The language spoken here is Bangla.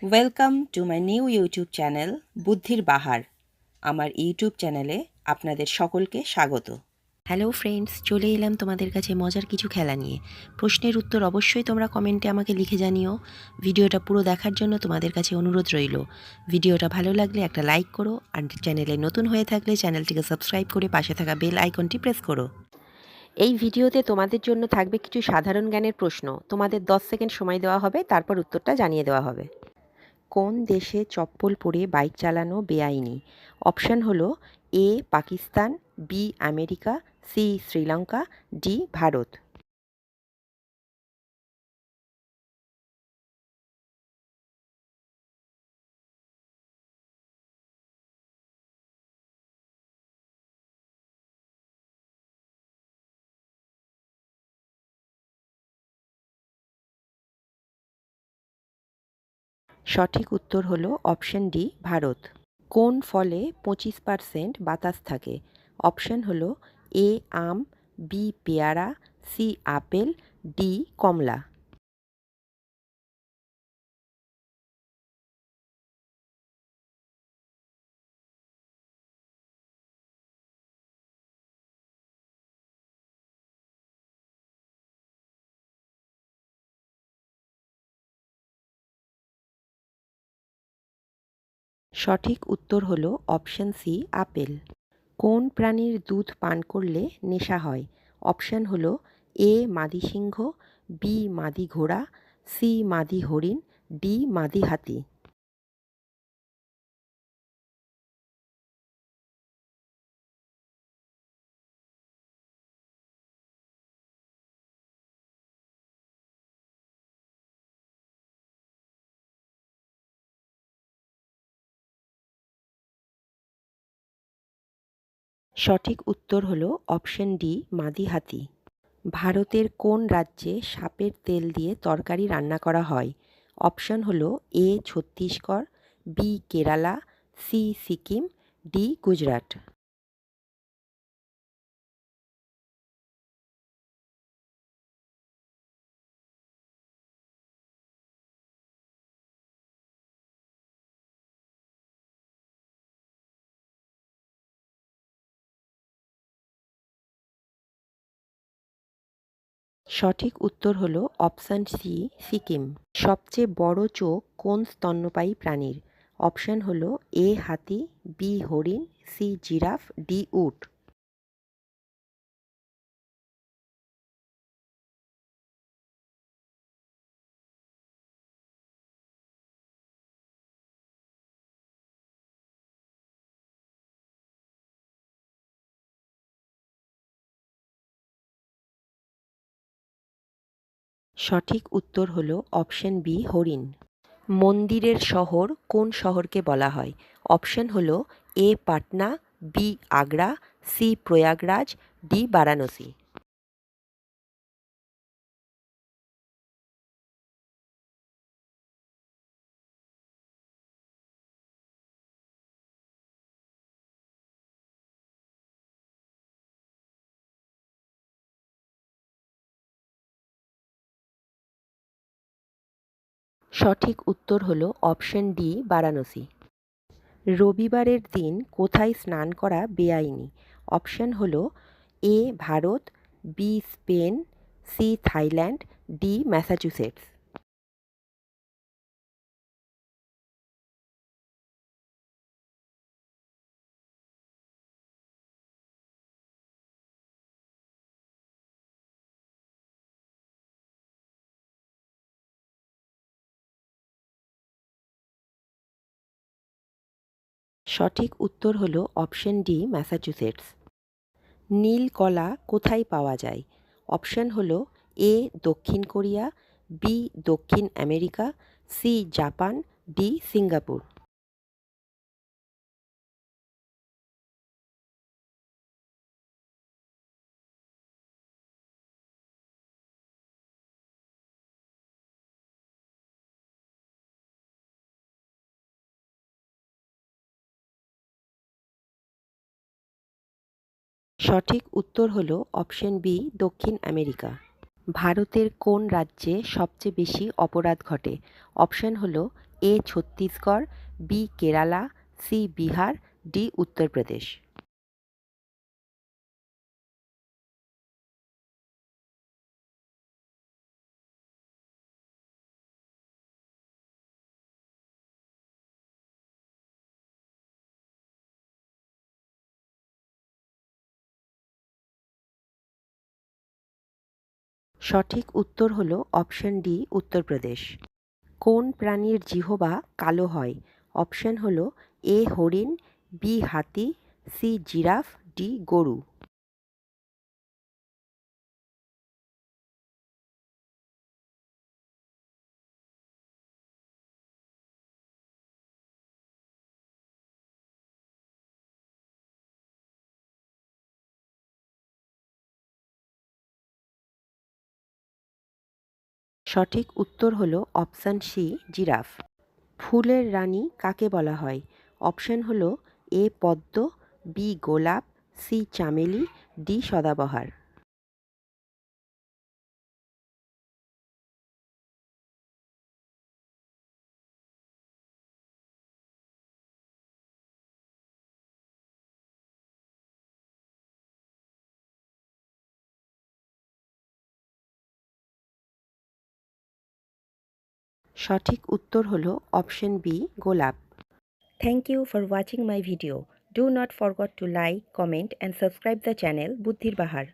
Welcome to my new YouTube channel বুদ্ধির বাহার। আমার ইউটিউব চ্যানেলে আপনাদের সকলকে স্বাগত। হ্যালো ফ্রেন্ডস, চলে এলাম তোমাদের কাছে মজার কিছু খেলা নিয়ে। প্রশ্নের উত্তর অবশ্যই তোমরা কমেন্টে আমাকে লিখে জানিও। ভিডিওটা পুরো দেখার জন্য তোমাদের কাছে অনুরোধ রইল। ভিডিওটা ভালো লাগলে একটা লাইক করো, আর চ্যানেলে নতুন হয়ে থাকলে চ্যানেলটিকে সাবস্ক্রাইব করে পাশে থাকা বেল আইকনটি প্রেস করো। এই ভিডিওতে তোমাদের জন্য থাকবে কিছু সাধারণ জ্ঞানের প্রশ্ন। তোমাদের 10 সেকেন্ড সময় দেওয়া হবে, তারপর উত্তরটা জানিয়ে দেওয়া হবে। কোন দেশে চপ্পল পরে বাইক চালানো বেআইনি? অপশান হলো A Pakistan, B America, C Sri Lanka, D Bharat. সঠিক উত্তর হলো অপশান ডি ভারত। কোন ফলে 25% বাতাস থাকে? অপশান হলো এ আম, বি পেয়ারা, সি আপেল, ডি কমলা। সঠিক উত্তর হলো অপশান সি আপেল। কোন প্রাণীর দুধ পান করলে নেশা হয়? অপশান হলো এ মাদি সিংহ, বি মাদি ঘোড়া, সি মাদি হরিণ, ডি মাদি হাতি। সঠিক উত্তর হলো অপশান ডি মাদি হাতি। ভারতের কোন রাজ্যে সাপের তেল দিয়ে তরকারি রান্না করা হয়? অপশান হলো A Chhattisgarh, B Kerala, C Sikkim, D Gujarat. সঠিক উত্তর হলো অপশান সি সিকিম। সবচেয়ে বড় চোখ কোন স্তন্যপায়ী প্রাণীর? অপশান হলো এ হাতি, বি হরিণ, সি জিরাফ, ডি উট। সঠিক উত্তর হলো অপশান বি হরিণ। মন্দিরের শহর কোন শহরকে বলা হয়? অপশান হলো A Patna, B Agra, C Prayagraj, D Varanasi. সঠিক উত্তর হলো অপশান ডি বারাণসী। রবিবারের দিন কোথায় স্নান করা বেআইনি? অপশান হলো A Bharat, B Spain, C Thailand, D Massachusetts. সঠিক উত্তর হলো অপশান ডি ম্যাসাচুসেটস। নীল কলা কোথায় পাওয়া যায়? অপশান হলো এ দক্ষিণ কোরিয়া, বি দক্ষিণ America, C Japan, D Singapore. সঠিক উত্তর হলো অপশান বি দক্ষিণ আমেরিকা। ভারতের কোন রাজ্যে সবচেয়ে বেশি অপরাধ ঘটে? অপশন হলো A Chhattisgarh, B Kerala, C Bihar, D Uttar Pradesh. সঠিক উত্তর হলো অপশন ডি উত্তরপ্রদেশ। কোন প্রাণীর জিহ্বা কালো হয়? অপশন হলো এ হরিণ, বি হাতি, সি জিরাফ, ডি গরু। সঠিক উত্তর হলো অপশন সি জিরাফ। ফুলের রানী কাকে বলা হয়? অপশন হলো এ পদ্ম, বি গোলাপ, সি চামেলি, ডি সদাবহার। সঠিক উত্তর হলো অপশন বি গোলাপ। Thank you for watching my video. Do not forgot to like, comment and subscribe the channel বুদ্ধির বাহার।